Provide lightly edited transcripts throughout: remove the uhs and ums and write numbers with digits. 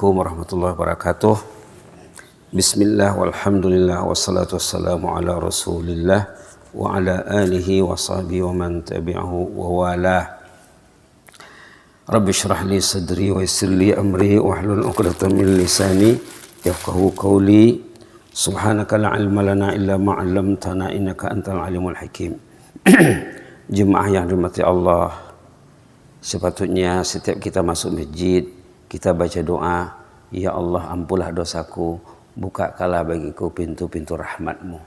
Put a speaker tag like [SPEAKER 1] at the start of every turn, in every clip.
[SPEAKER 1] Assalamualaikum warahmatullahi wabarakatuh. Bismillah walhamdulillah wassalatu wassalamu ala rasulillah wa ala alihi wa sahbihi wa man tabi'ahu wa walah. Rabbi syrah li sadri wa yassir li amri wahlul 'uqdatam min lisani yafqahu qawli. Subhanaka la ilma lana illa ma 'allamtana innaka antal alimul hakim. Jemaah yang dirahmati Allah, sepatutnya setiap kita masuk masjid kita baca doa, ya Allah ampunlah dosaku, bukakanlah bagiku pintu-pintu rahmatmu.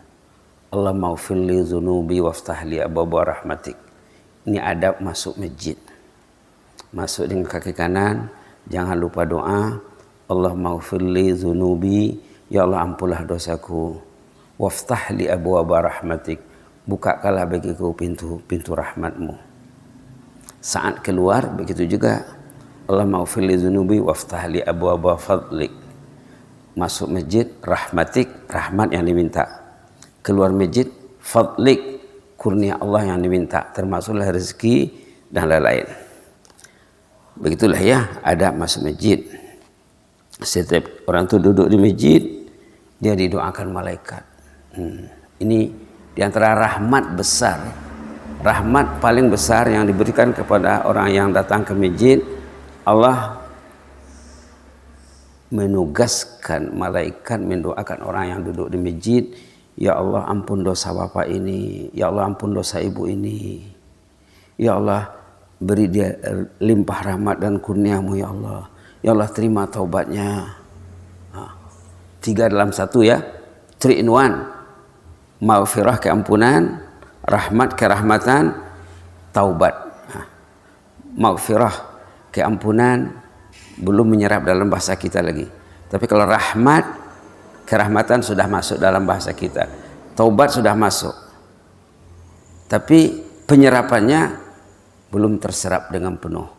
[SPEAKER 1] Allah maghfirli dzunubi waftahli abwaaba rahmatik. Ini adab masuk masjid. Masuk dengan kaki kanan, jangan lupa doa, Allah maghfirli dzunubi, ya Allah ampunlah dosaku, waftahli abwaaba rahmatik, bukakanlah bagiku pintu-pintu rahmatmu. Saat keluar begitu juga, Allah maghfirli dzunubi waftahli abwaaba fadlik. Masuk masjid rahmatik, rahmat yang diminta. Keluar masjid fadlik, kurnia Allah yang diminta, termasuklah rezeki dan lain-lain. Begitulah ya adab masuk masjid. Setiap orang itu duduk di masjid, dia didoakan malaikat. Ini diantara rahmat besar, rahmat paling besar yang diberikan kepada orang yang datang ke masjid. Allah menugaskan malaikat mendoakan orang yang duduk di masjid, ya Allah ampun dosa bapak ini, ya Allah ampun dosa ibu ini, ya Allah beri dia limpah rahmat dan kurniamu ya Allah, ya Allah terima taubatnya. Tiga dalam satu ya, 3 in 1, maghfirah keampunan, rahmat kerahmatan, taubat. Maghfirah keampunan belum menyerap dalam bahasa kita lagi. Tapi kalau rahmat, kerahmatan sudah masuk dalam bahasa kita. Taubat sudah masuk. Tapi penyerapannya belum terserap dengan penuh.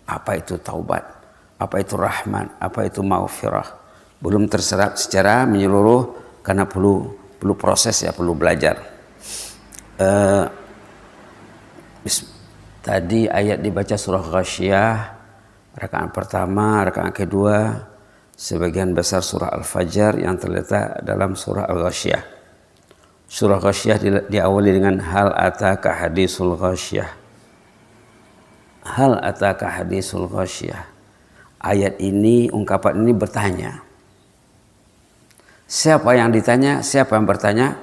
[SPEAKER 1] Apa itu taubat? Apa itu rahmat? Apa itu maghfirah? Belum terserap secara menyeluruh karena perlu proses ya, perlu belajar. Tadi ayat dibaca surah Ghasyiyah, rakaat pertama, rakaat kedua, sebagian besar surah Al-Fajr yang terletak dalam surah Al-Ghasyiyah. Surah Ghasyiyah diawali dengan hal ataka hadisul Ghasyiyah. Hal ataka hadisul Ghasyiyah. Ayat ini, ungkapan ini bertanya. Siapa yang ditanya? Siapa yang bertanya?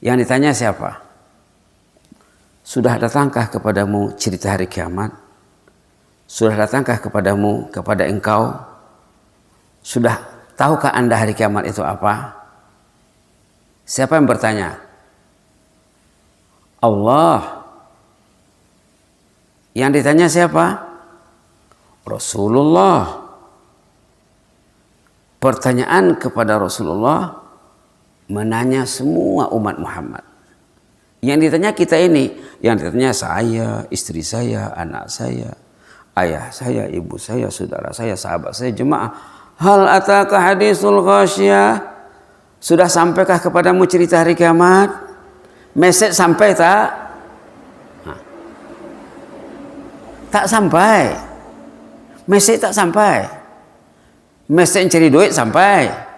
[SPEAKER 1] Yang ditanya siapa? Sudah datangkah kepadamu cerita hari kiamat? Sudah datangkah kepadamu, kepada engkau? Sudah tahukah anda hari kiamat itu apa? Siapa yang bertanya? Allah. Yang ditanya siapa? Rasulullah. Pertanyaan kepada Rasulullah menanya semua umat Muhammad. Yang ditanya kita ini, yang ditanya saya, istri saya, anak saya, ayah saya, ibu saya, saudara saya, sahabat saya, jemaah. Hal ataka hadisul Ghasyiyah? Sudah sampaikah kepadamu cerita hari kiamat? Message sampai tak? Tak sampai. Message tak sampai. Message cari duit sampai.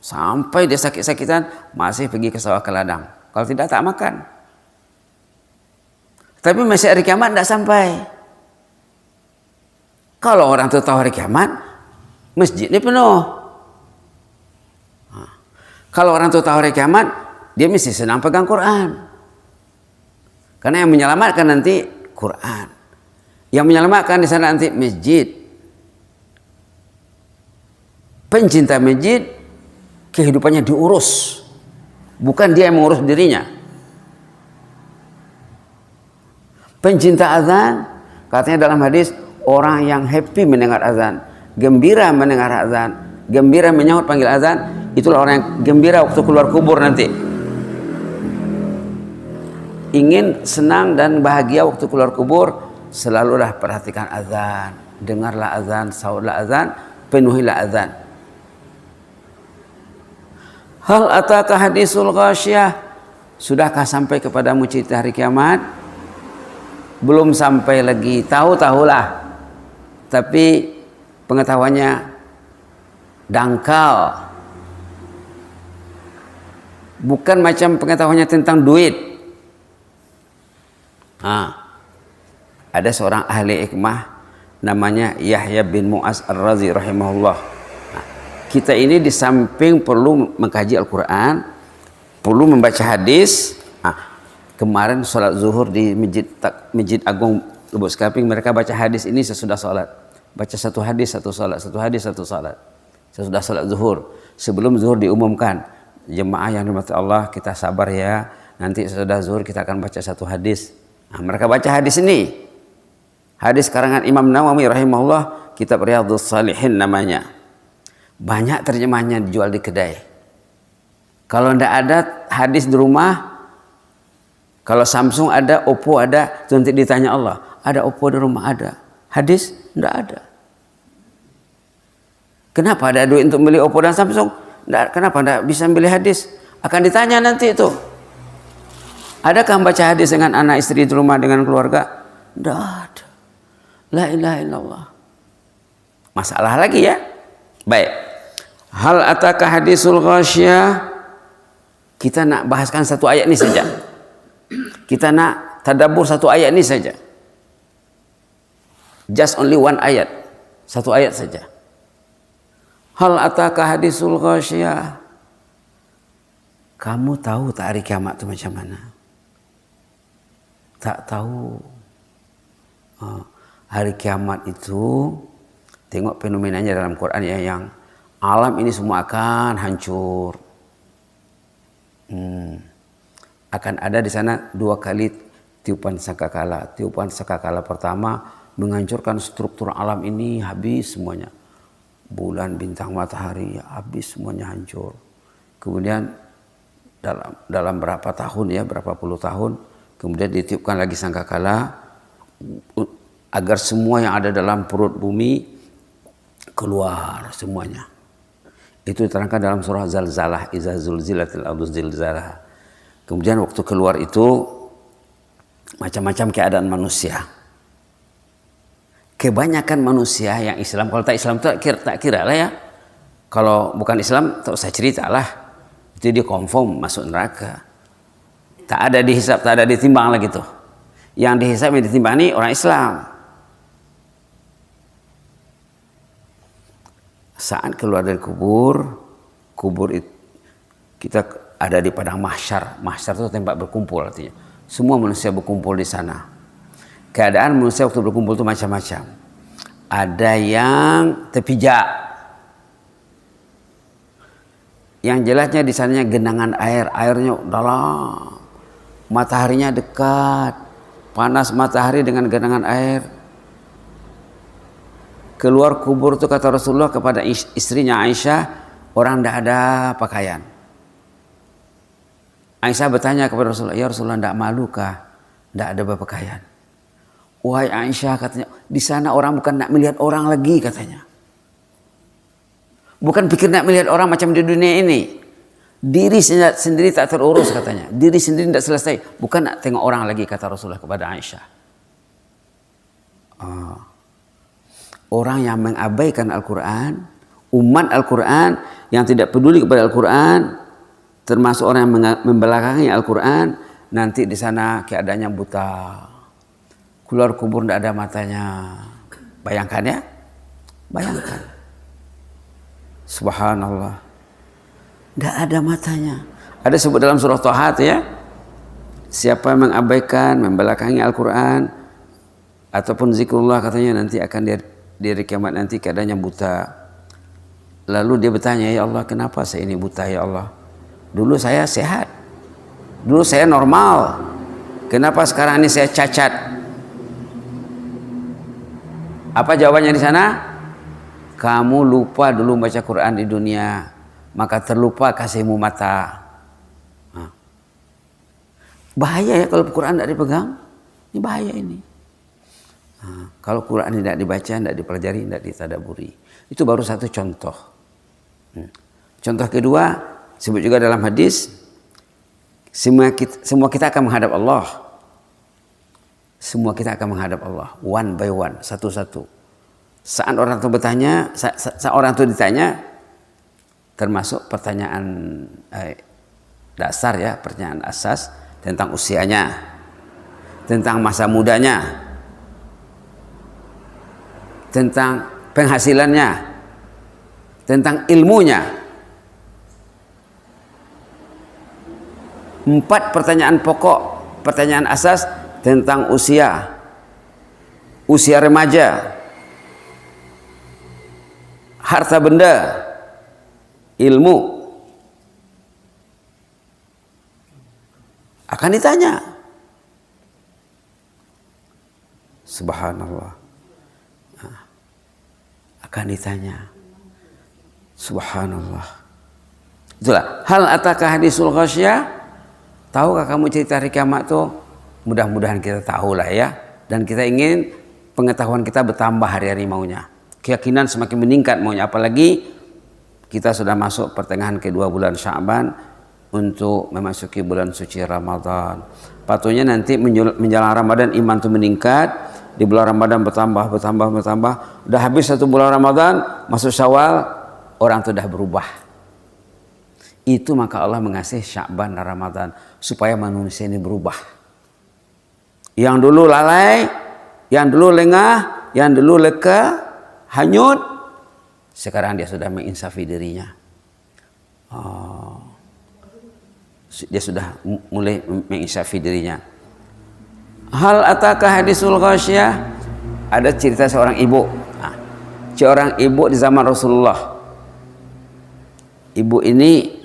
[SPEAKER 1] Sampai dia sakit-sakitan masih pergi ke sawah ke ladang. Kalau tidak tak makan. Tapi masih hari kiamat tidak sampai. Kalau orang itu tahu hari kiamat, masjid ini penuh. Kalau orang itu tahu hari kiamat, dia mesti senang pegang Quran. Karena yang menyelamatkan nanti Quran. Yang menyelamatkan di sana nanti masjid. Pencinta masjid, kehidupannya diurus, bukan dia yang mengurus dirinya. Pencinta azan, katanya dalam hadis, orang yang happy mendengar azan, gembira mendengar azan, gembira menyahut panggil azan, itulah orang yang gembira waktu keluar kubur nanti. Ingin senang dan bahagia waktu keluar kubur, selalulah perhatikan azan, dengarlah azan, sahutlah azan, penuhilah azan. Hal ataka hadisul Ghasyiyah? Sudahkah sampai kepadamu cerita hari kiamat? Belum sampai lagi, tahu-tahulah. tapi pengetahuannya dangkal. Bukan macam pengetahuannya tentang duit. Ada seorang ahli hikmah namanya Yahya bin Mu'az Ar-Razi rahimahullah. Kita ini di samping perlu mengkaji Al-Quran, perlu membaca hadis. Kemarin sholat zuhur di Masjid Agung Lubuk Sekaping, mereka baca hadis ini sesudah sholat. Baca satu hadis, satu sholat, satu hadis, satu sholat. Sesudah sholat zuhur. Sebelum zuhur diumumkan, jemaah yang dirahmati Allah, kita sabar ya. Nanti sesudah zuhur kita akan baca satu hadis. Mereka baca hadis ini. Hadis karangan Imam Nawawi rahimahullah, kitab Riyadhus Shalihin namanya. Banyak terjemahannya dijual di kedai. Kalau tidak ada hadis di rumah, kalau Samsung ada, Oppo ada, nanti ditanya Allah, ada Oppo di rumah? Ada. Hadis? Tidak ada. Kenapa ada duit untuk beli Oppo dan Samsung? Kenapa tidak bisa beli hadis? Akan ditanya nanti itu. Adakah membaca hadis dengan anak istri di rumah, dengan keluarga? Tidak ada. La ilaha illallah. Masalah lagi ya. Baik. Hal ataka hadisul ghasyiyah. Kita nak bahaskan satu ayat ini saja. Kita nak tadabbur satu ayat ini saja. Just only one ayat. Satu ayat saja. Hal ataka hadisul ghasyiyah. Kamu tahu tak hari kiamat itu macam mana? Tak tahu. Hari kiamat itu, tengok fenomenanya dalam Quran ya, yang alam ini semua akan hancur. Akan ada di sana 2 kali tiupan sangkakala. Tiupan sangkakala pertama menghancurkan struktur alam ini, habis semuanya. Bulan, bintang, matahari, habis semuanya hancur. Kemudian dalam berapa tahun ya, berapa puluh tahun, kemudian ditiupkan lagi sangkakala agar semua yang ada dalam perut bumi keluar semuanya. Itu diterangkan dalam surah Zalzalah, iza zulzilatil ardu zilzalaha. Kemudian waktu keluar itu macam-macam keadaan manusia. Kebanyakan manusia yang Islam, kalau tak Islam tak kira lah ya. Kalau bukan Islam tak usah cerita lah. Itu dia confirm masuk neraka. Tak ada dihisab, tak ada ditimbang lagi tuh. Yang dihisab, yang ditimbang ini orang Islam. Saat keluar dari kubur itu kita ada di padang mahsyar. Mahsyar itu tempat berkumpul artinya. Semua manusia berkumpul di sana. Keadaan manusia waktu berkumpul itu macam-macam. Ada yang terpijak. Yang jelasnya di sananya genangan air, airnya dalam. Mataharinya dekat. Panas matahari dengan genangan air. Keluar kubur itu kata Rasulullah kepada istrinya Aisyah, orang tidak ada pakaian. Aisyah bertanya kepada Rasulullah, ya Rasulullah, tidak malukah? Tidak ada berpakaian. Wahai Aisyah, katanya, di sana orang bukan nak melihat orang lagi katanya. Bukan pikir nak melihat orang macam di dunia ini. Diri sendiri tak terurus katanya. Diri sendiri tidak selesai. Bukan nak tengok orang lagi kata Rasulullah kepada Aisyah. Orang yang mengabaikan Al-Quran, umat Al-Quran yang tidak peduli kepada Al-Quran, termasuk orang yang membelakangi Al-Quran, nanti di sana keadaannya buta. Keluar kubur tidak ada matanya. Bayangkan ya. Bayangkan. Subhanallah. Tidak ada matanya. Ada sebut dalam surah Thaha ya. Siapa yang mengabaikan, membelakangi Al-Quran, ataupun zikrullah katanya nanti akan di hari kiamat nanti keadaannya buta. Lalu dia bertanya, ya Allah, kenapa saya ini buta ya Allah? Dulu saya sehat. Dulu saya normal. Kenapa sekarang ini saya cacat? Apa jawabannya di sana? Kamu lupa dulu baca Quran di dunia, maka terlupa kasihmu mata. Bahaya ya kalau Quran tidak dipegang. Ini bahaya ini. Kalau Quran tidak dibaca, tidak dipelajari, tidak ditadaburi. Itu baru satu contoh. Contoh kedua, sebut juga dalam hadis, semua kita akan menghadap Allah. Semua kita akan menghadap Allah. One by one, satu-satu. Saat orang itu bertanya, saat orang itu ditanya, termasuk pertanyaan dasar ya, pertanyaan asas tentang usianya, tentang masa mudanya, tentang penghasilannya, tentang ilmunya. 4 pertanyaan pokok, pertanyaan asas tentang usia, usia remaja, harta benda, ilmu, akan ditanya. Subhanallah, akan ditanya. Subhanallah. Itulah hal ataka hadisul ghasyiyah. Tahukah kamu cerita hari kiamat tuh? Mudah-mudahan kita tahu lah ya. Dan kita ingin pengetahuan kita bertambah hari-hari maunya. Keyakinan semakin meningkat maunya. Apalagi kita sudah masuk pertengahan kedua bulan Sya'ban untuk memasuki bulan suci Ramadan. Patutnya nanti menjelang Ramadan iman itu meningkat. Di bulan Ramadan bertambah. Udah habis 1 bulan Ramadan, masuk Syawal, orang itu udah berubah. Itu maka Allah mengasih Sya'ban dan Ramadan supaya manusia ini berubah. Yang dulu lalai, yang dulu lengah, yang dulu leka, hanyut, sekarang dia sudah menginsafi dirinya. Dia sudah mulai menginsafi dirinya. Hal ataka hadisul ghasyiyah. Ada cerita seorang ibu. Seorang ibu di zaman Rasulullah. Ibu ini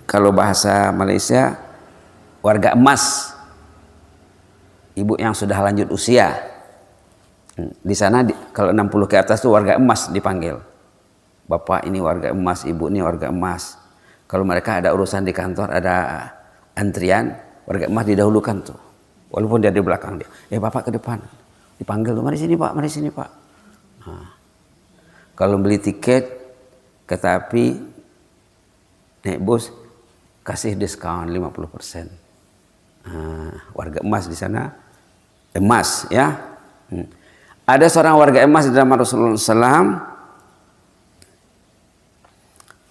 [SPEAKER 1] kalau bahasa Malaysia warga emas. Ibu yang sudah lanjut usia. Di sana kalau 60 ke atas itu warga emas dipanggil. Bapak ini warga emas, ibu ini warga emas. Kalau mereka ada urusan di kantor, ada antrian, warga emas didahulukan tuh. Walaupun dia di belakang dia. Bapak ke depan. Dipanggil tuh, mari sini Pak, mari sini Pak. Kalau beli tiket kereta api naik bus, kasih diskon 50%. Warga emas di sana, emas ya. Ada seorang warga emas di zaman Rasulullah SAW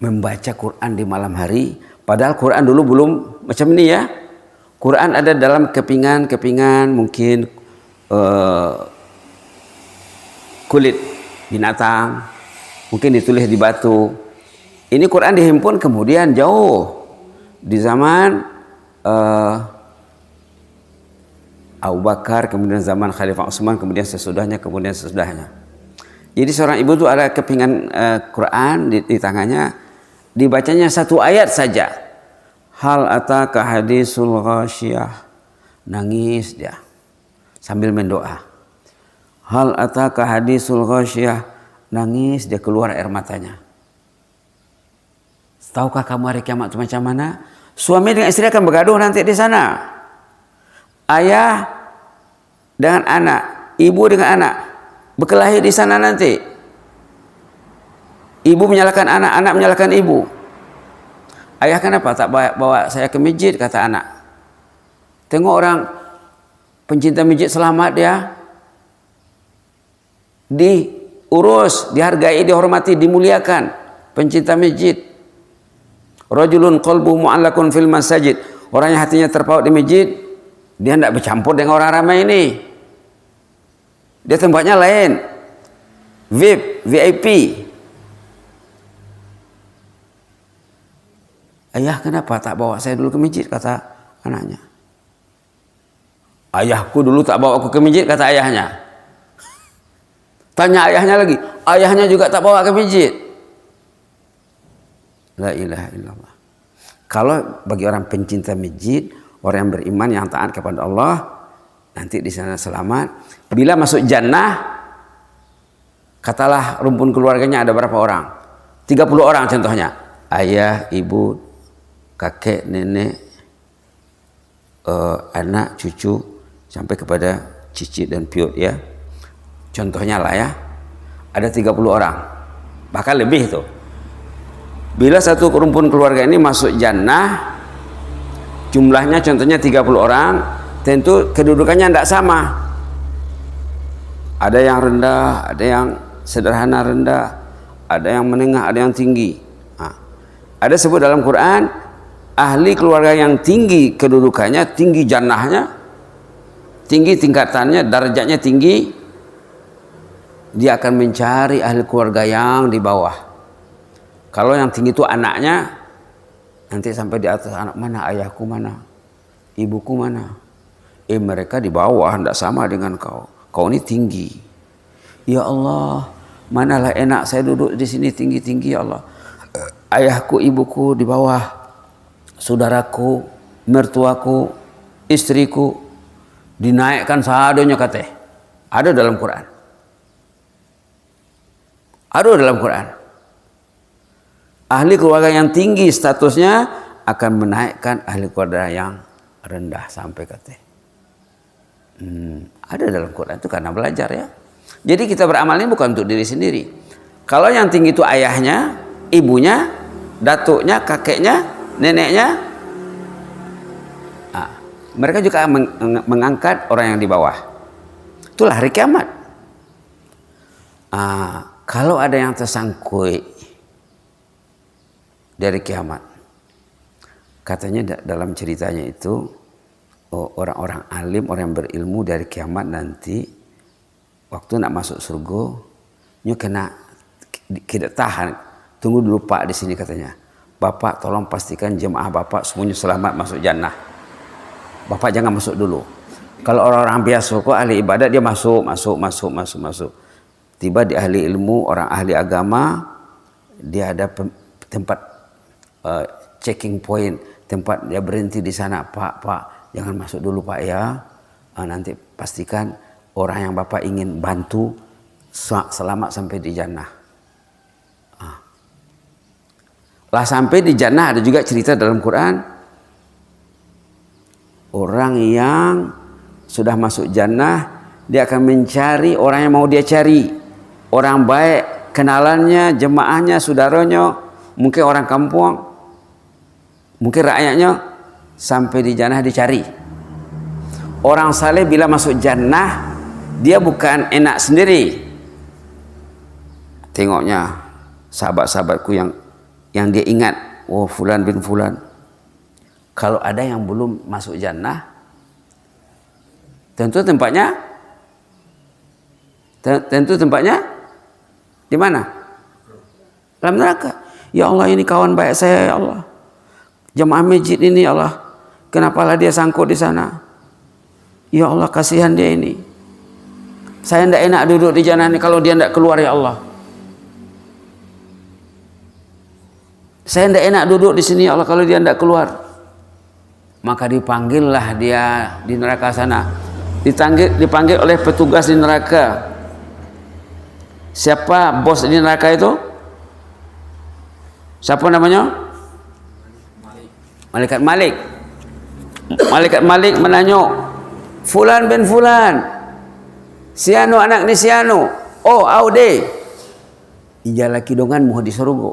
[SPEAKER 1] membaca Quran di malam hari. Padahal Quran dulu belum macam ini ya. Quran ada dalam kepingan mungkin kulit binatang, mungkin ditulis di batu. Ini Quran dihimpun kemudian jauh di zaman Abu Bakar, kemudian zaman Khalifah Utsman, kemudian sesudahnya. Jadi seorang ibu itu ada kepingan Quran di tangannya, dibacanya 1 ayat saja. Hal ataka hadisul ghasyiyah. Nangis dia sambil mendoa. Hal ataka hadisul ghasyiyah. Nangis dia, keluar air matanya. Tahukah kamu hari kiamat itu macam mana? Suami dengan istri akan bergaduh nanti di sana. Ayah dengan anak, ibu dengan anak berkelahi di sana nanti. Ibu menyalahkan anak, anak menyalahkan ibu. Ayah kenapa tak bawa saya ke masjid, kata anak. Tengok orang pencinta masjid selamat dia. Diurus, dihargai, dihormati, dimuliakan. Pencinta masjid. Rajulun qalbuhu mu'allakun fil masajid. Orang yang hatinya terpaut di masjid, dia tidak bercampur dengan orang ramai ini. Dia tempatnya lain. VIP. Ayah kenapa tak bawa saya dulu ke masjid, kata anaknya. Ayahku dulu tak bawa aku ke masjid, kata ayahnya. Tanya ayahnya lagi. Ayahnya juga tak bawa ke masjid. La ilaha illallah. Kalau bagi orang pencinta masjid, orang yang beriman, yang taat kepada Allah, nanti di sana selamat. Bila masuk jannah, katalah rumpun keluarganya ada berapa orang? 30 orang contohnya. Ayah, ibu, kakek, nenek, anak, cucu, sampai kepada cicit dan piut ya. Contohnya lah ya. Ada 30 orang. Bahkan lebih tuh. Bila satu rumpun keluarga ini masuk jannah, jumlahnya contohnya 30 orang, tentu kedudukannya tidak sama. Ada yang rendah, ada yang sederhana rendah, ada yang menengah, ada yang tinggi. Ada sebut dalam Quran, ahli keluarga yang tinggi kedudukannya, tinggi jannahnya, tinggi tingkatannya, derajatnya tinggi, dia akan mencari ahli keluarga yang di bawah. Kalau yang tinggi itu anaknya, nanti sampai di atas anak, mana ayahku, mana ibuku, mana? Mereka di bawah, tidak sama dengan kau. Kau ini tinggi. Ya Allah, manalah enak saya duduk di sini tinggi-tinggi ya Allah. Ayahku, ibuku di bawah, saudaraku, mertuaku, istriku dinaikkan seadanya katanya. Ada dalam Quran. Ada dalam Quran. Ahli keluarga yang tinggi statusnya akan menaikkan ahli keluarga yang rendah sampai katanya. Ada dalam Quran itu karena belajar ya. Jadi kita beramal ini bukan untuk diri sendiri. Kalau yang tinggi itu ayahnya, ibunya, datuknya, kakeknya, neneknya, mereka juga mengangkat orang yang di bawah. Itulah hari kiamat. Kalau ada yang tersangkut dari kiamat, katanya dalam ceritanya itu orang-orang alim, orang yang berilmu dari kiamat nanti waktu nak masuk surga, nyu kena tidak tahan, tunggu dulu Pak di sini katanya. Bapak tolong pastikan jemaah Bapak semuanya selamat masuk jannah. Bapak jangan masuk dulu. Kalau orang-orang biasa kok ahli ibadat dia masuk. Tiba di ahli ilmu, orang ahli agama, dia ada tempat checking point, tempat dia berhenti di sana. Pak, jangan masuk dulu Pak ya. Nanti pastikan orang yang Bapak ingin bantu selamat sampai di jannah. Lah sampai di jannah ada juga cerita dalam Quran. Orang yang sudah masuk jannah, dia akan mencari orang yang mau dia cari. Orang baik, kenalannya, jemaahnya, saudaranya, mungkin orang kampung, mungkin rakyatnya, sampai di jannah dicari. Orang saleh bila masuk jannah, dia bukan enak sendiri. Tengoknya sahabat-sahabatku yang dia ingat, oh fulan bin fulan. Kalau ada yang belum masuk jannah, tentu tempatnya di mana? Dalam neraka. Ya Allah, ini kawan baik saya ya Allah. Jemaah masjid ini ya Allah, kenapalah dia sangkut di sana? Ya Allah, kasihan dia ini. Saya tidak enak duduk di jannah ini kalau dia tidak keluar ya Allah. Saya tidak enak duduk di sini ya Allah kalau dia tidak keluar. Maka dipanggillah dia di neraka sana. Dipanggil oleh petugas di neraka. Siapa bos di neraka itu? Siapa namanya? Malaikat Malik. Malaikat Malik menanya, Fulan bin Fulan, sianu anak ni sianu. Oh, aude. Ijalaki dongan muh di surga.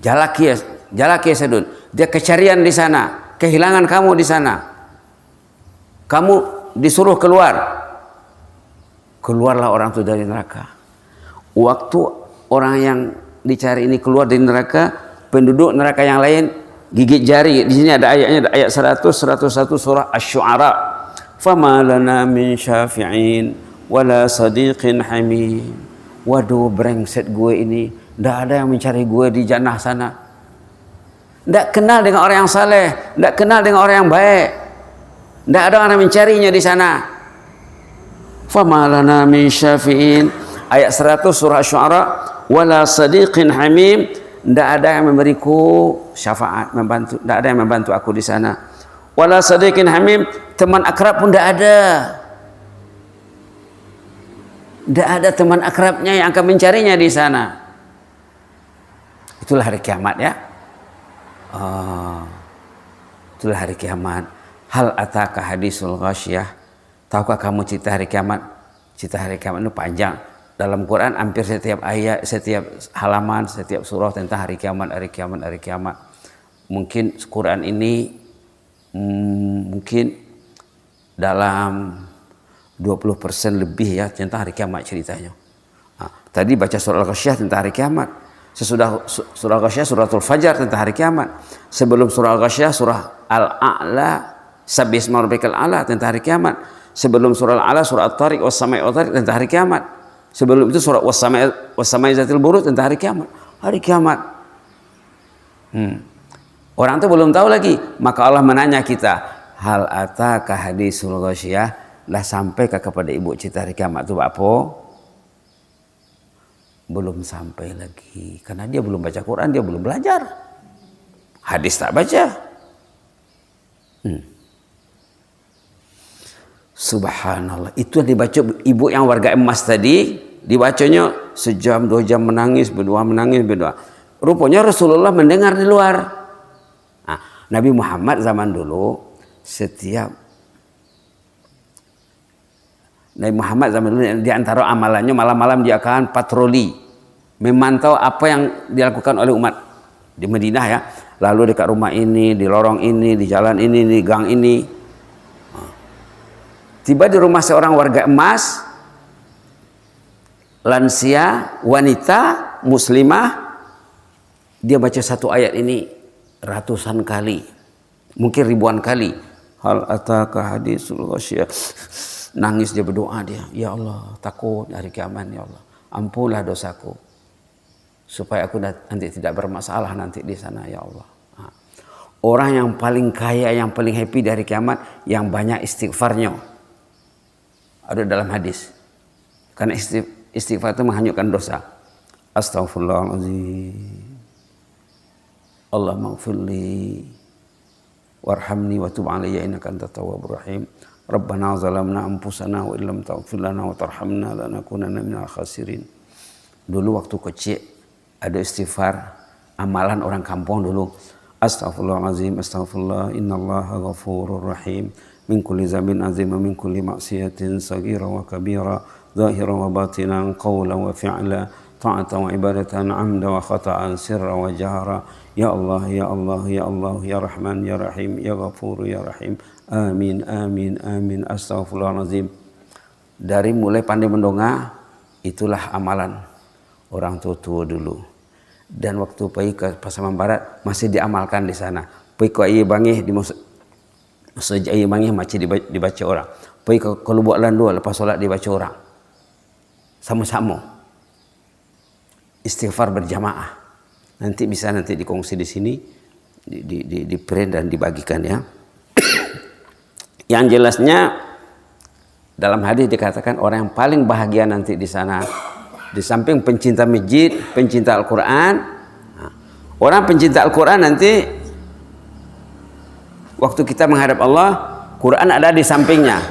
[SPEAKER 1] Jalaki sedun. Dia kecarian di sana, kehilangan kamu di sana. Kamu disuruh keluar. Keluarlah orang itu dari neraka. Waktu orang yang dicari ini keluar dari neraka, penduduk neraka yang lain gigit jari. Di sini ada ayatnya, ada ayat 101 surah Asy-Syu'ara. Fama lana min syafi'in wala sadiqin hamim. Waduh, brengsek gue ini. Tidak ada yang mencari gue di jannah sana. Tidak kenal dengan orang yang saleh, tidak kenal dengan orang yang baik. Tidak ada orang yang mencarinya di sana. Fama lana min syafi'in, ayat 100 surah Asy-Syu'ara, wala sadiqin hamim. Tidak ada yang memberiku syafaat, membantu. Tidak ada yang membantu aku di sana. Wala sadiqin hamim, teman akrab pun tidak ada. Tidak ada teman akrabnya yang akan mencarinya di sana. Itulah hari kiamat ya. Itulah hari kiamat. Hal ataka hadisul ghasyiyah. Tahukah kamu cerita hari kiamat? Cerita hari kiamat itu panjang. Dalam Quran hampir setiap ayat, setiap halaman, setiap surah tentang hari kiamat, hari kiamat, hari kiamat. Mungkin Quran ini mungkin dalam 20% lebih ya tentang hari kiamat ceritanya. Tadi baca surah Al-Ghasyiyah tentang hari kiamat. Sesudah surah Al-Ghasyiyah suratul Fajar tentang hari kiamat. Sebelum surah Al-Ghasyiyah surah Al-A'la, Sabbihisma rabbikal a'la tentang hari kiamat. Sebelum surah Al-A'la surah At-Tariq was-Sama'i wat-Tariq tentang hari kiamat. Sebelum itu surah was-Sama'i zatil buruj tentang hari kiamat. Hari kiamat. Orang itu belum tahu lagi, maka Allah menanya kita, hal ataka hadisul ghasyiyah, lah sampai kepada ibu cerita hari kiamat itu apa? Belum sampai lagi, karena dia belum baca Quran, dia belum belajar. Hadis tak baca. Subhanallah, itu yang dibaca ibu yang warga emas tadi, dibacanya sejam, 2 jam menangis, berdoa. Rupanya Rasulullah mendengar di luar. Nah, Nabi Muhammad zaman dulu di antara amalannya malam-malam dia akan patroli, memantau apa yang dilakukan oleh umat di Madinah ya. Lalu dekat rumah ini, di lorong ini, di jalan ini, di gang ini. Tiba di rumah seorang warga emas, lansia, wanita, muslimah, dia baca satu ayat ini ratusan kali, mungkin ribuan kali. Hal ataka hadisul ghasyiyah. Nangis dia, berdoa dia, ya Allah, takut hari kiamat, ya Allah, ampunlah dosaku supaya aku nanti tidak bermasalah nanti di sana, ya Allah. Orang yang paling kaya, yang paling happy dari kiamat, yang banyak istighfarnya. Ada dalam hadis, karena istighfar itu menghanyutkan dosa. Astaghfirullahaladzim, Allahumma ighfirli warhamni wa tub alayya innaka antat tawwabur rahim. Rabbana zalamna anfusana wa illam taghfir lana wa tarhamna lanakunanna minal khasirin. Dulu waktu kecil ada istighfar, amalan orang kampung dulu. Astaghfirullahaladzim, astaghfirullah, innallaha ghafurur rahim. Min kulli zambin azim, min kulli maksiatin saghira wa kabira, zahira wa batinan, qawla wa fi'la, ta'ata wa ibadatan, amda wa khata'an, sirra wa jahara. Ya Allah, ya Allah, ya Allah, ya Rahman, ya Rahim, ya Ghafur, ya Rahim. Amin, amin, amin. Astaghfirullahaladzim. Dari mulai pandai mendongak, itulah amalan orang tua dulu. Dan waktu pergi ke Pasaman Barat masih diamalkan di sana. Pergi ke Ayi Bangih di Masjid Ayi Bangih masih dibaca orang. Pergi ke Lubuk Landu lepas solat dibaca orang. Sama-sama. Istighfar berjamaah. Nanti bisa dikongsi di sini, di print dan dibagikan ya. Yang jelasnya dalam hadis dikatakan orang yang paling bahagia nanti di sana, di samping pencinta masjid, pencinta Al-Quran. Orang pencinta Al-Quran nanti waktu kita menghadap Allah, Quran ada di sampingnya.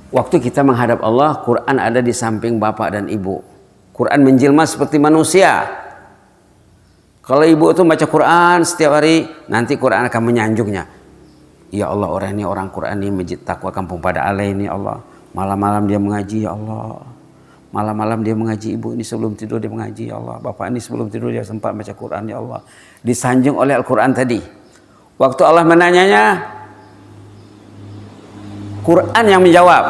[SPEAKER 1] Waktu kita menghadap Allah, Quran ada di samping bapak dan ibu. Quran menjelma seperti manusia. Kalau ibu itu baca Quran setiap hari, nanti Quran akan menyanjungnya. Ya Allah, orang ini orang Quran ini, Masjid Taqwa Kampung Pada Alai ini, Allah. Malam-malam dia mengaji, ya Allah. Malam-malam dia mengaji, ibu ini sebelum tidur dia mengaji, ya Allah. Bapak ini sebelum tidur dia sempat baca Quran, ya Allah. Disanjung oleh Al-Quran tadi. Waktu Allah menanyanya, Quran yang menjawab.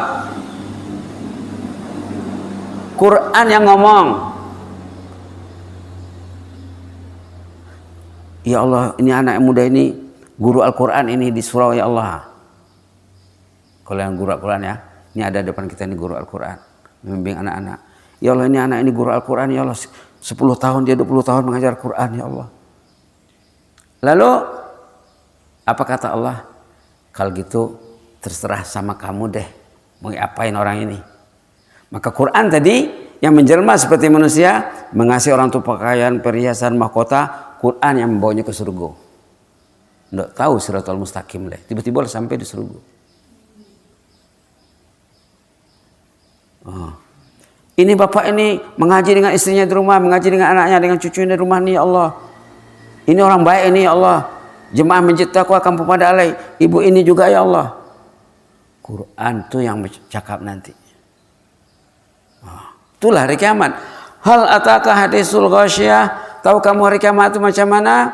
[SPEAKER 1] Quran yang ngomong. Ya Allah, ini anak muda ini guru Al-Quran ini di surau, ya Allah. Kalau yang guru Al-Quran ya, ini ada depan kita ini guru Al-Quran, membimbing anak-anak. Ya Allah, ini anak ini guru Al-Quran, ya Allah. 10 tahun dia 20 tahun mengajar Quran, ya Allah. Lalu apa kata Allah? Kalau gitu terserah sama kamu deh, mau ngapain orang ini. Maka Quran tadi yang menjelma seperti manusia, mengasihi orang tua pakaian, perhiasan, mahkota, Quran yang membawanya ke surga. Tidak tahu Siratal Mustaqim deh, tiba-tiba sampai di surga. Ini bapak ini mengaji dengan istrinya di rumah, mengaji dengan anaknya, dengan cucunya di rumah nih, ya Allah. Ini orang baik ini, ya Allah. Jemaah Masjid Taqwa Kampung Pada Alai, ibu ini juga, ya Allah. Quran tuh yang bercakap nanti. Itulah hari kiamat. Hal ataka hadisul ghasyiyah. Tahu kamu hari kiamat itu macam mana?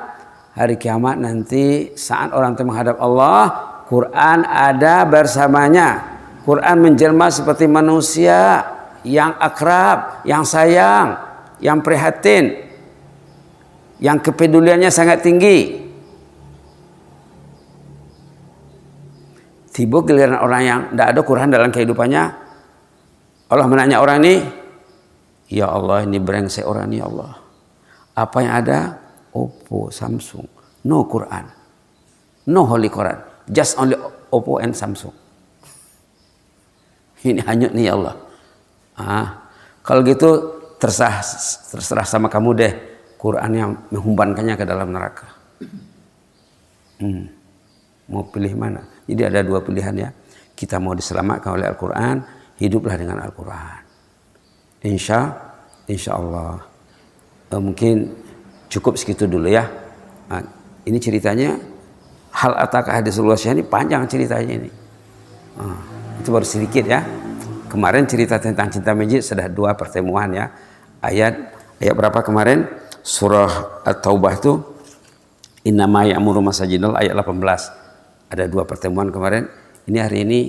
[SPEAKER 1] Hari kiamat nanti saat orang itu menghadap Allah, Quran ada bersamanya. Quran menjelma seperti manusia, yang akrab, yang sayang, yang prihatin, yang kepeduliannya sangat tinggi. Tiba giliran orang yang tidak ada Quran dalam kehidupannya, Allah menanya orang ini, ya Allah ini brengsek orang ini ya Allah. Apa yang ada? Oppo, Samsung, no Quran, no Holy Quran, just only Oppo and Samsung. Ini hanyut nih ya Allah. Kalau gitu terserah sama kamu deh, Quran yang menghumbankannya ke dalam neraka. Mau pilih mana? Jadi ada dua pilihan ya. Kita mau diselamatkan oleh Al-Quran, hiduplah dengan Al-Quran. Insya Allah. Mungkin cukup segitu dulu ya. Ini ceritanya, hal ataka hadisul wasyah ini panjang ceritanya ini. Itu baru sedikit ya. Kemarin cerita tentang cinta masjid sudah 2 pertemuan ya. Ayat berapa kemarin? Surah At-Taubah itu Innama ya'muru masajidal ayat 18. Ada 2 pertemuan kemarin. Ini hari ini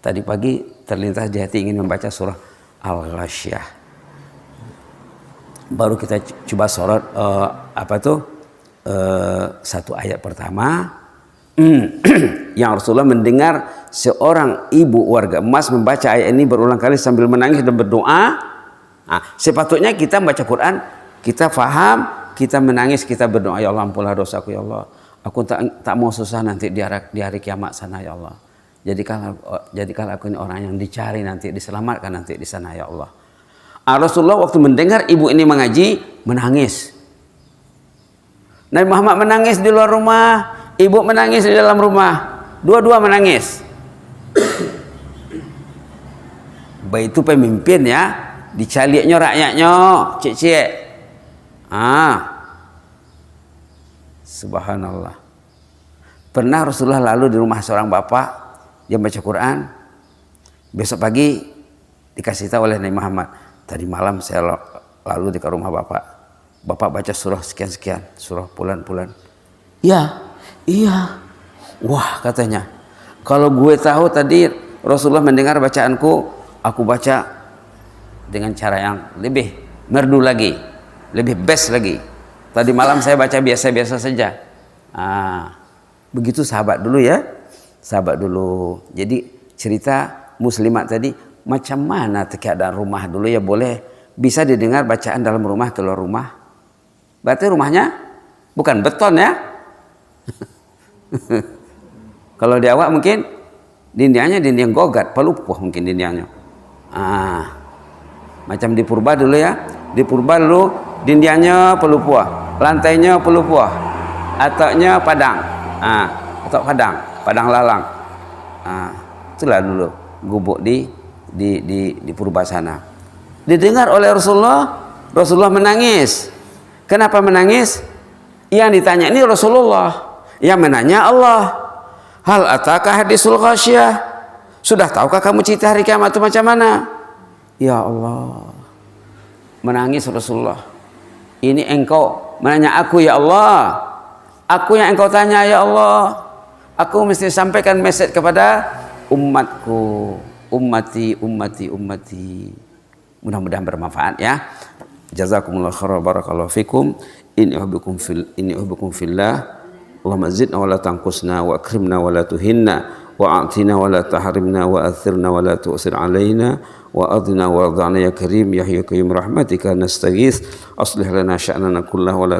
[SPEAKER 1] tadi pagi terlintas di hati ingin membaca surah Al-Ghasyiyah. Baru kita coba sorot satu ayat pertama. Yang Rasulullah mendengar seorang ibu warga emas membaca ayat ini berulang kali sambil menangis dan berdoa. Sepatutnya kita membaca Quran, kita faham, kita menangis, kita berdoa, ya Allah ampunlah dosaku ya Allah. Aku tak mau susah nanti di hari kiamat sana ya Allah. Jadikanlah aku ini orang yang dicari nanti, diselamatkan nanti di sana ya Allah. Rasulullah waktu mendengar ibu ini mengaji, menangis. Nabi Muhammad menangis di luar rumah, ibu menangis di dalam rumah. Dua-dua menangis. Baik itu pemimpin ya, dicaliknya rakyatnya, cek-cek. Subhanallah. Pernah Rasulullah lalu di rumah seorang bapak yang baca Quran. Besok pagi dikasih tahu oleh Nabi Muhammad, tadi malam saya lalu di rumah bapak. Bapak baca surah sekian-sekian, surah pulan-pulan. Iya. Wah katanya, kalau gue tahu tadi Rasulullah mendengar bacaanku, aku baca dengan cara yang lebih merdu lagi, lebih best lagi. Tadi malam saya baca biasa-biasa saja. Begitu sahabat dulu ya. Sahabat dulu. Jadi cerita muslimat tadi, macam mana keadaan rumah dulu ya, boleh bisa didengar bacaan dalam rumah, keluar rumah. Berarti rumahnya bukan beton ya. Kalau di awak mungkin dindingnya dinding gogat, pelupuh mungkin dindingnya. Macam di purba dulu ya. Di purba dulu dindingnya pelupuh, lantainya pelupuh, atapnya padang. Atau padang lalang. Itulah dulu gubuk di purba sana. Didengar oleh Rasulullah menangis. Kenapa menangis? Yang ditanya ini Rasulullah, yang menanya Allah. Hal ataka hadisul ghasyiyah? Sudah tahukah kamu cerita hari kiamat itu macam mana? Ya Allah. Menangis Rasulullah. Ini engkau menanya aku ya Allah. Aku yang engkau tanya ya Allah. Aku mesti sampaikan message kepada umatku. Ummati. Mudah-mudahan bermanfaat ya. Jazakumullah khairan barakallahu fikum. Inni uhibbukum fillah. Allahumma zidna wa la tanqusna wa akrimna wa la tuhinna wa a'tina wa la tahrimna wa athirna wa la tu'sir alaina wa adina wa arda'na ya karim ya hayyu qayyum rahmatika nastaghith aslih lana sya'nana kullahu wa la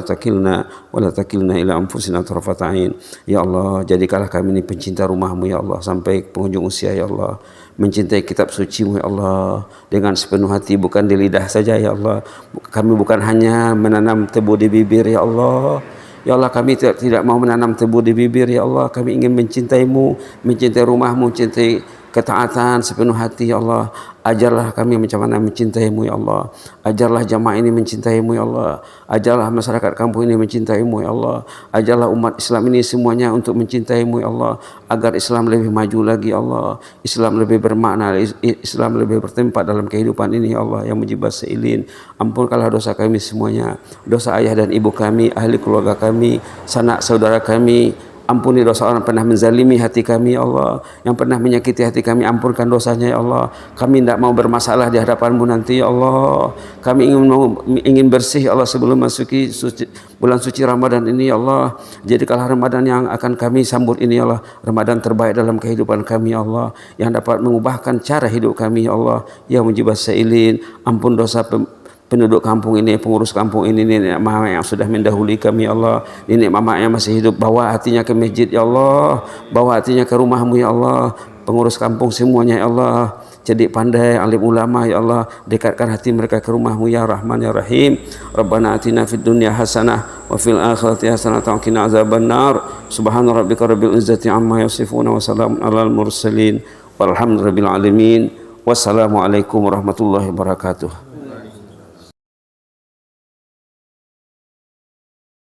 [SPEAKER 1] takilna ila anfusina tarfata ain. Ya Allah, jadikanlah kami ini pencinta rumahmu ya Allah sampai penghujung usia ya Allah, mencintai kitab suci-Mu ya Allah dengan sepenuh hati, bukan di lidah saja ya Allah. Kami bukan hanya menanam tebu di bibir ya Allah. Ya Allah, kami tidak mau menanam tebu di bibir ya Allah. Kami ingin mencintai-Mu, mencintai rumah-Mu, mencintai ketaatan sepenuh hati ya Allah. Ajarlah kami macam mana mencintai-Mu ya Allah. Ajarlah jamaah ini mencintai-Mu ya Allah. Ajarlah masyarakat kampung ini mencintai-Mu ya Allah. Ajarlah umat Islam ini semuanya untuk mencintai-Mu ya Allah, agar Islam lebih maju lagi ya Allah. Islam lebih bermakna, Islam lebih bertempat dalam kehidupan ini ya Allah yang mujibas seilin. Ampunkanlah dosa kami semuanya, dosa ayah dan ibu kami, ahli keluarga kami, sanak saudara kami, Ampuni dosa orang pernah menzalimi hati kami ya Allah, yang pernah menyakiti hati kami, ampunkan dosanya ya Allah. Kami tidak mau bermasalah di hadapan-Mu nanti ya Allah. Kami ingin bersih ya Allah sebelum masuki bulan suci Ramadan ini ya Allah. Jadikanlah Ramadan yang akan kami sambut ini ya Allah Ramadan terbaik dalam kehidupan kami ya Allah, yang dapat mengubahkan cara hidup kami ya Allah. Ya Mujibas Sa'ilin, ampun dosa penduduk kampung ini, pengurus kampung ini, nenek mama yang sudah mendahului kami ya Allah. Nenek mama yang masih hidup, bawa hatinya ke masjid ya Allah, bawa hatinya ke rumah-Mu ya Allah. Pengurus kampung semuanya ya Allah, jadi pandai, alim ulama ya Allah, dekatkan hati mereka ke rumah-Mu ya Rahman ya Rahim. Rabbana atina fid dunya hasanah wa fil akhirati hasanah wa qina azabannar. Subhana rabbika rabbil izzati amma yasifun wa salamun alal mursalin walhamdulillahi alamin. Wassalamualaikum warahmatullahi wabarakatuh.